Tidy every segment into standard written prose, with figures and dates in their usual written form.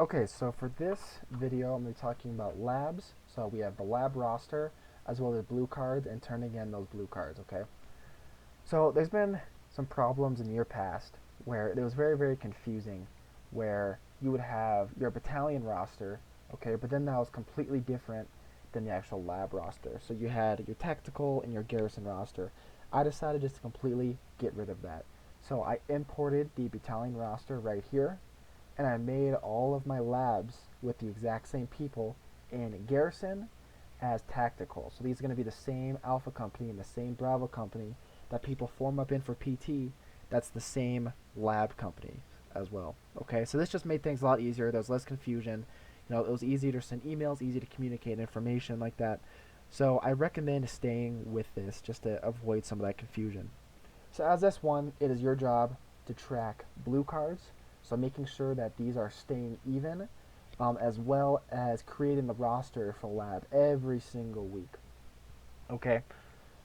Okay, so for this video, I'm going to be talking about labs. So we have the lab roster, as well as blue cards, and turning in those blue cards, okay? So there's been some problems in year past where it was very, very confusing, where you would have your battalion roster, okay, but then that was completely different than the actual lab roster. So you had your tactical and your garrison roster. I decided just to completely get rid of that. So I imported the battalion roster right here, and I made all of my labs with the exact same people in Garrison as Tactical. So these are going to be the same Alpha company and the same Bravo company that people form up in for PT. That's the same lab company as well. Okay, so this just made things a lot easier. There was less confusion. You know, it was easier to send emails, easy to communicate information like that. So I recommend staying with this just to avoid some of that confusion. So as S1, it is your job to track blue cards. So making sure that these are staying even, as well as creating the roster for lab every single week. Okay.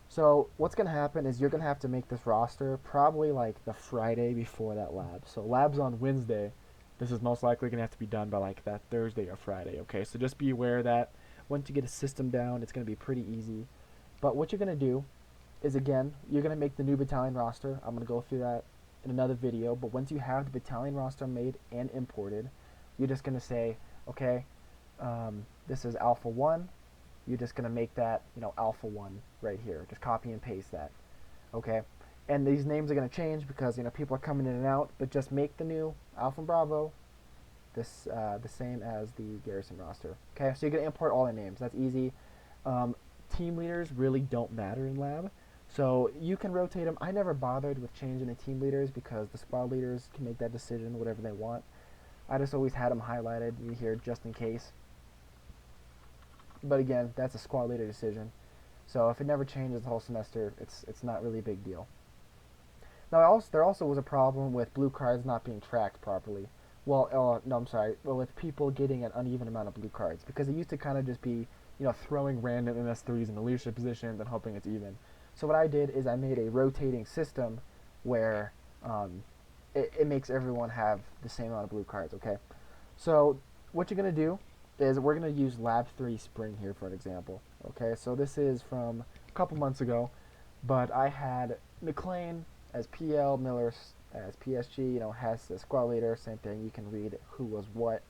So what's gonna happen is you're gonna have to make this roster probably like the Friday before that lab. So lab's on Wednesday. This is most likely gonna have to be done by like that Thursday or Friday. Okay. So just be aware that once you get a system down, it's gonna be pretty easy. But what you're gonna do is, again, you're going to make the new battalion roster. I'm going to go through that in another video. But once you have the battalion roster made and imported, you're just going to say, okay, this is Alpha 1. You're just going to make that, Alpha 1 right here. Just copy and paste that. Okay? And these names are going to change because, people are coming in and out. But just make the new Alpha and Bravo the same as the Garrison roster. Okay? So you're going to import all the names. That's easy. Team leaders really don't matter in lab. So you can rotate them. I never bothered with changing the team leaders because the squad leaders can make that decision whatever they want. I just always had them highlighted here just in case. But again, that's a squad leader decision. So if it never changes the whole semester, it's not really a big deal. Now there also was a problem with blue cards not being tracked properly. Well, no, I'm sorry. Well, with people getting an uneven amount of blue cards because it used to kind of just be throwing random MS3s in the leadership positions and hoping it's even. So what I did is I made a rotating system where it makes everyone have the same amount of blue cards. Okay, so what you're gonna do is we're gonna use Lab 3 Spring here for an example. Okay, so this is from a couple months ago, but I had McLean as PL, Miller as PSG. Hess as squad leader. Same thing. You can read who was what.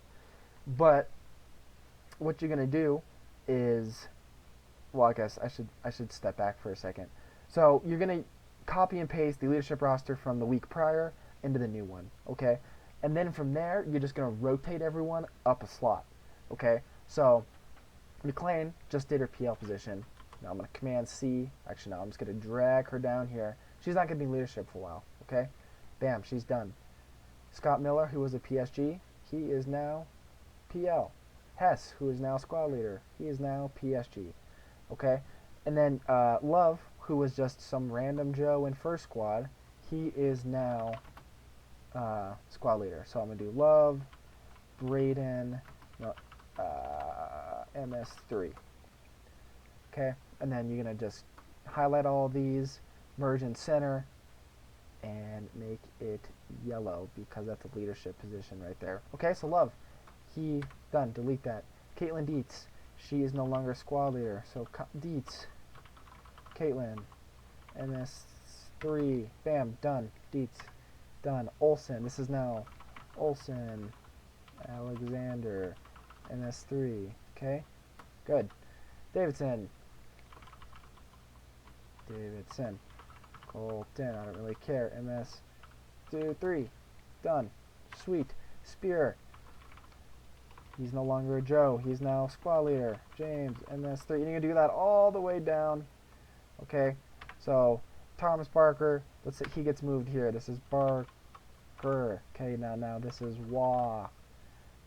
But what you're gonna do is, well, I guess I should step back for a second. So you're gonna copy and paste the leadership roster from the week prior into the new one, okay? And then from there, you're just gonna rotate everyone up a slot, okay? So McLean just did her PL position. Now I'm gonna Command C. Actually, no, I'm just gonna drag her down here. She's not gonna be leadership for a while, okay? Bam, she's done. Scott Miller, who was a PSG, he is now PL. Hess, who is now squad leader, he is now PSG. Okay, and then Love, who was just some random Joe in first squad, he is now squad leader. So I'm gonna do Love, Braden, no, MS3. Okay, and then you're gonna just highlight all of these, merge in center, and make it yellow because that's a leadership position right there. Okay, so Love, he done. Delete that. Caitlin Dietz, she is no longer squad leader. So Dietz, Caitlin, MS3, bam, done. Dietz, done. Olsen, this is now Olsen, Alexander, MS3. Okay, good. Davidson, Davidson, Colton, I don't really care. MS3, done. Sweet. Spear, he's no longer a Joe. He's now squad leader. James, MS3. And you're going to do that all the way down. Okay? So, Thomas Barker, let's say he gets moved here. This is Barker. Okay, now this is Waugh.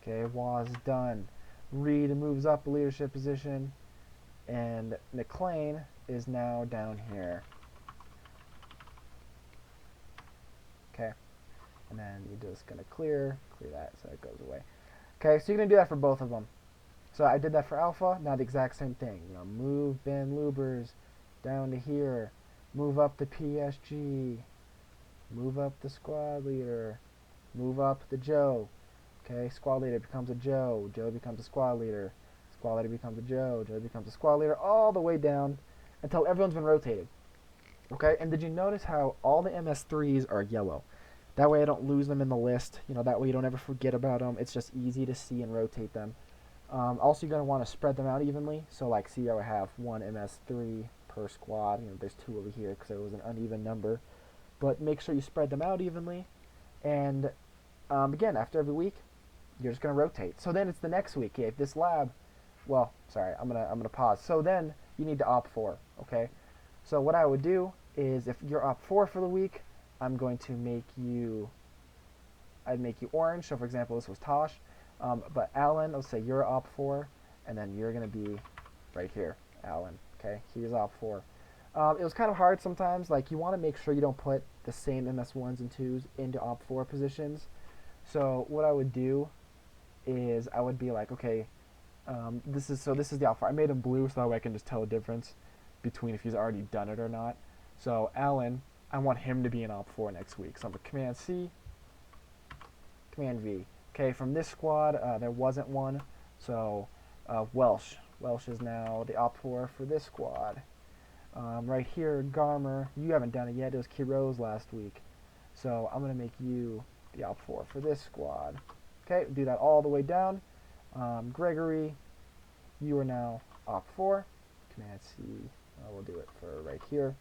Okay, Waugh's done. Reed moves up a leadership position. And McLean is now down here. Okay? And then you're just going to clear that so it goes away. Okay, so you're going to do that for both of them. So I did that for Alpha, now the exact same thing. Move Ben Lubers down to here. Move up the PSG. Move up the squad leader. Move up the Joe. Okay, squad leader becomes a Joe. Joe becomes a squad leader. Squad leader becomes a Joe. Joe becomes a squad leader, all the way down until everyone's been rotated. Okay, and did you notice how all the MS3s are yellow? That way I don't lose them in the list. You know, that way you don't ever forget about them. It's just easy to see and rotate them. Also, you're going to want to spread them out evenly. So, like, see, I would have one MS3 per squad. You know, there's two over here because it was an uneven number. But make sure you spread them out evenly. And again, after every week, you're just going to rotate. So then it's the next week. Okay, if this lab, well, sorry, I'm gonna pause. So then you need to opt for. Okay, so what I would do is if you're opt for the week, I'm going to make you. I'd make you orange. So for example, this was Tosh. But Alan, let's say you're op 4, and then you're going to be right here, Alan. Okay, he's op 4. It was kind of hard sometimes. Like, you want to make sure you don't put the same MS1s and 2s into op 4 positions. So what I would do is I would be like, okay, this is the op 4. I made him blue so that way I can just tell the difference between if he's already done it or not. So Alan, I want him to be in op 4 next week. So I'm going to Command C, Command V. Okay, from this squad, there wasn't one, so Welsh. Welsh is now the op 4 for this squad. Right here, Garmer, you haven't done it yet. It was Kiroz last week. So I'm going to make you the op 4 for this squad. Okay, do that all the way down. Gregory, you are now op 4. Command C, we'll do it for right here.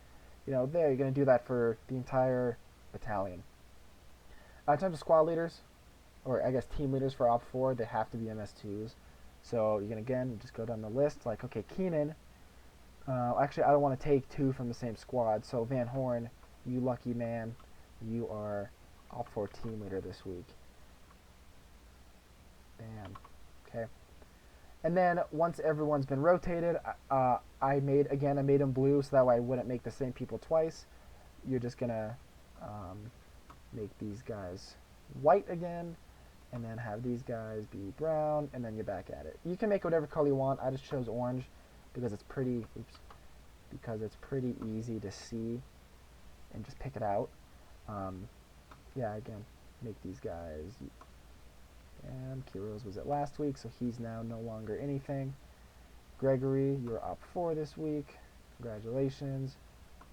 You know, there, you're going to do that for the entire battalion. In terms of squad leaders, or I guess team leaders for op 4, they have to be MS2s. So you can again just go down the list, like, okay, Keenan, actually I don't want to take 2 from the same squad, so Van Horn, you lucky man, you are op 4 team leader this week. Bam. Okay. And then once everyone's been rotated, I made them blue so that way I wouldn't make the same people twice. You're just gonna make these guys white again, and then have these guys be brown, and then you're back at it. You can make whatever color you want. I just chose orange because it's pretty, easy to see and just pick it out. Yeah, again, make these guys. And Kiros was it last week, so he's now no longer anything. Gregory, you're op 4 this week. Congratulations.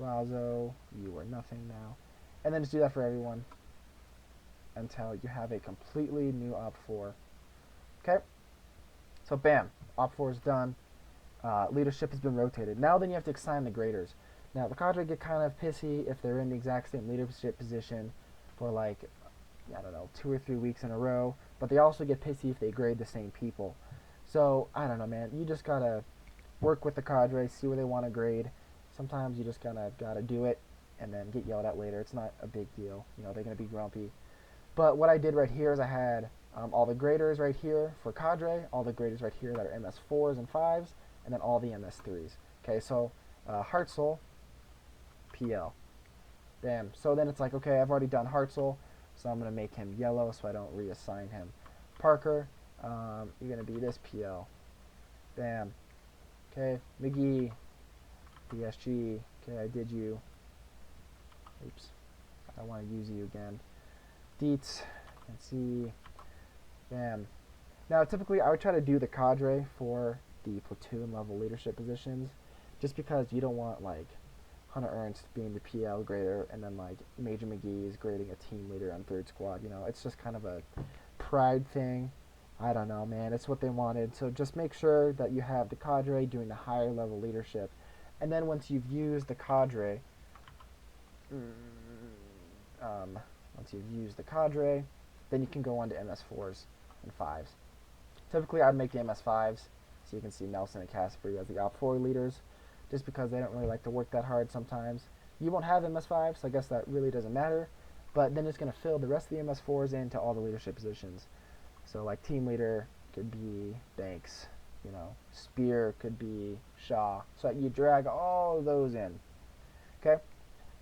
Razo, you are nothing now. And then just do that for everyone until you have a completely new op 4. Okay? So bam, op 4 is done. Leadership has been rotated. Now then you have to assign the graders. Now the cadre get kind of pissy if they're in the exact same leadership position for like, I don't know, 2 or 3 weeks in a row, but they also get pissy if they grade the same people. So, I don't know, man, you just gotta work with the cadre, see where they want to grade. Sometimes you just gotta do it and then get yelled at later. It's not a big deal. You know, they're gonna be grumpy. But what I did right here is I had all the graders right here for cadre, all the graders right here that are MS4s and 5s, and then all the MS3s. Okay, so Hartzell, PL. Bam. So then it's like, okay, I've already done Hartzell, so I'm going to make him yellow so I don't reassign him. Parker, you're going to be this PL. Bam. Okay, McGee, DSG. Okay, I did you. Oops. I don't want to use you again. Dietz, and see. Bam. Now, typically, I would try to do the cadre for the platoon level leadership positions, just because you don't want, like, Hunter Ernst being the PL grader, and then, like, Major McGee is grading a team leader on 3rd Squad. You know, it's just kind of a pride thing. I don't know, man. It's what they wanted. So just make sure that you have the cadre doing the higher level leadership. And then once you've used the cadre, then you can go on to MS4s and 5s. Typically, I'd make the MS5s, so you can see Nelson and Casper as the Op 4 leaders, just because they don't really like to work that hard sometimes. You won't have MS5s, so I guess that really doesn't matter, but then it's going to fill the rest of the MS4s into all the leadership positions. So, like, team leader could be Banks, you know, Spear could be Shaw. So you drag all of those in, okay?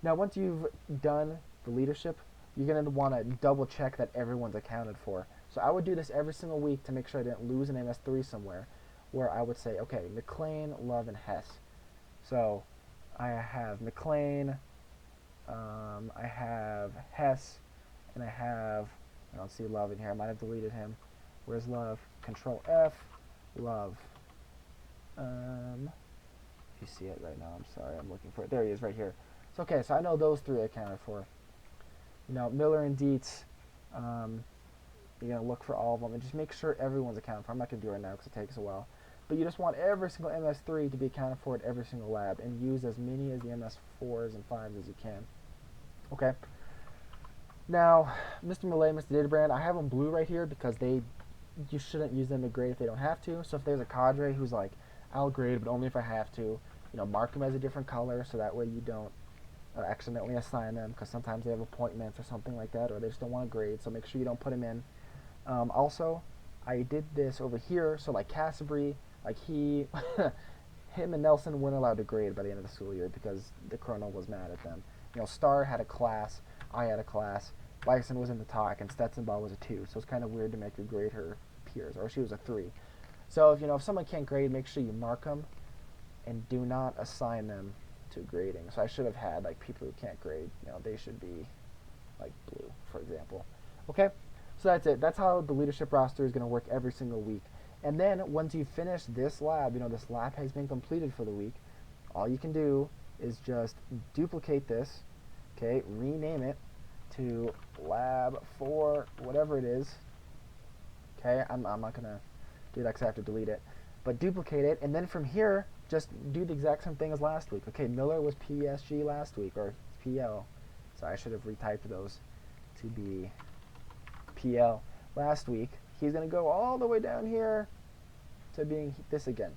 Now, once you've done the leadership, you're going to want to double check that everyone's accounted for. So I would do this every single week to make sure I didn't lose an MS3 somewhere, where I would say, okay, McLean, Love, and Hess. So I have McLean, I have Hess, and I don't see Love in here. I might have deleted him. Where's love? Control F, love. You see it right now. I'm sorry, I'm looking for it. There he is, right here. So okay, so I know those three I accounted for. You know, Miller and Dietz. You're gonna look for all of them and just make sure everyone's accounted for. I'm not gonna do it right now because it takes a while. But you just want every single MS3 to be accounted for at every single lab and use as many as the MS4s and 5s as you can. Okay. Now, Mr. Malay, Mr. Databrand, I have them blue right here because you shouldn't use them to grade if they don't have to. So if there's a cadre who's like, I'll grade, but only if I have to, you know, mark them as a different color so that way you don't accidentally assign them because sometimes they have appointments or something like that, or they just don't want to grade. So make sure you don't put them in. Also, I did this over here. So like Casabri, like him and Nelson weren't allowed to grade by the end of the school year because the colonel was mad at them. You know, Starr had a class, I had a class, Bison was in the talk, and Stetzenball was a 2. So it's kind of weird to make her grade her peers, or she was a 3. So if someone can't grade, make sure you mark them and do not assign them to grading. So I should have had like people who can't grade, they should be like blue, for example. Okay, so that's it. That's how the leadership roster is going to work every single week. And then once you finish this lab, this lab has been completed for the week. All you can do is just duplicate this, okay, rename it to lab 4, whatever it is. Okay, I'm not going to do that because I have to delete it. But duplicate it, and then from here, just do the exact same thing as last week. Okay, Miller was PSG last week, or PL. So I should have retyped those to be PL last week. He's going to go all the way down here to being this again.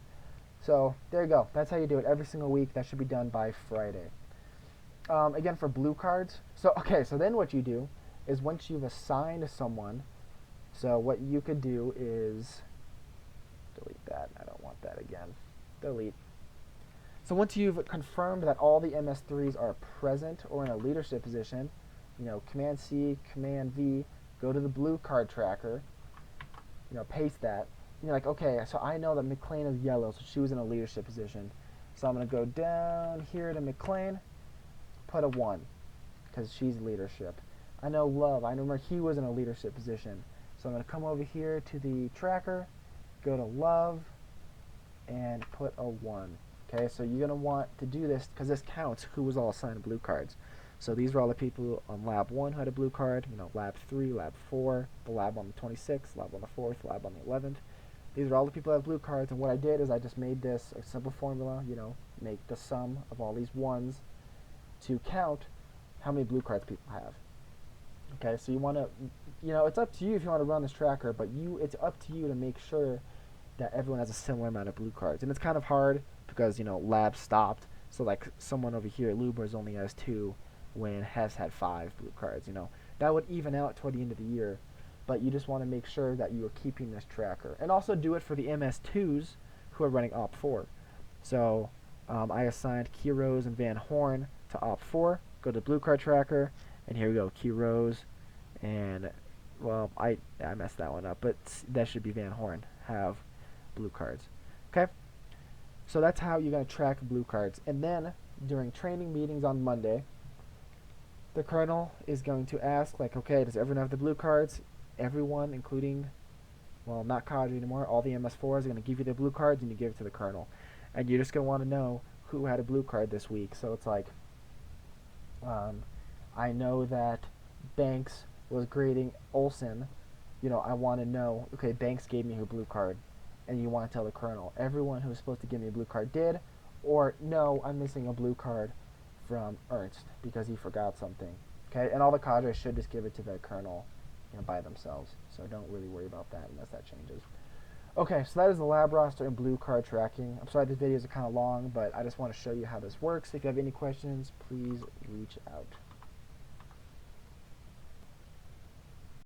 So there you go. That's how you do it every single week. That should be done by Friday. Again, for blue cards. So then what you do is once you've assigned someone, so what you could do is delete that. I don't want that again. Delete. So once you've confirmed that all the MS3s are present or in a leadership position, Command C, Command V, go to the blue card tracker, paste that. And you're like, okay, so I know that McLean is yellow, so she was in a leadership position. So I'm going to go down here to McLean, put a 1, because she's leadership. I know Love, I remember he was in a leadership position. So I'm going to come over here to the tracker, go to Love, and put a 1. Okay, so you're going to want to do this because this counts who was all assigned blue cards. So these are all the people on Lab 1 who had a blue card, Lab 3, Lab 4, the Lab on the 26th, Lab on the 4th, Lab on the 11th. These are all the people that have blue cards, and what I did is I just made this a simple formula, make the sum of all these 1s to count how many blue cards people have. Okay, so you want to, it's up to you if you want to run this tracker, but it's up to you to make sure that everyone has a similar amount of blue cards. And it's kind of hard because, Lab stopped, so like someone over here, Lubers only has 2 when Hess had 5 blue cards, That would even out toward the end of the year, but you just want to make sure that you are keeping this tracker. And also do it for the MS2s who are running OP4. So I assigned Quiroz and Van Horn to OP4. Go to blue card tracker, and here we go, Quiroz, and, well, I messed that one up, but that should be Van Horn, have blue cards. Okay? So that's how you're going to track blue cards. And then, during training meetings on Monday, the colonel is going to ask, like, okay, does everyone have the blue cards? Everyone, including, well, not cadre anymore, all the MS4s are going to give you their blue cards, and you give it to the colonel. And you're just going to want to know who had a blue card this week. So it's like, I know that Banks was grading Olsen. I want to know, okay, Banks gave me her blue card, and you want to tell the colonel. Everyone who was supposed to give me a blue card did, or no, I'm missing a blue card from Ernst because he forgot something. Okay, and all the cadres should just give it to the colonel, by themselves. So don't really worry about that unless that changes. Okay, so that is the lab roster and blue card tracking. I'm sorry these videos are kind of long, but I just want to show you how this works. If you have any questions, please reach out.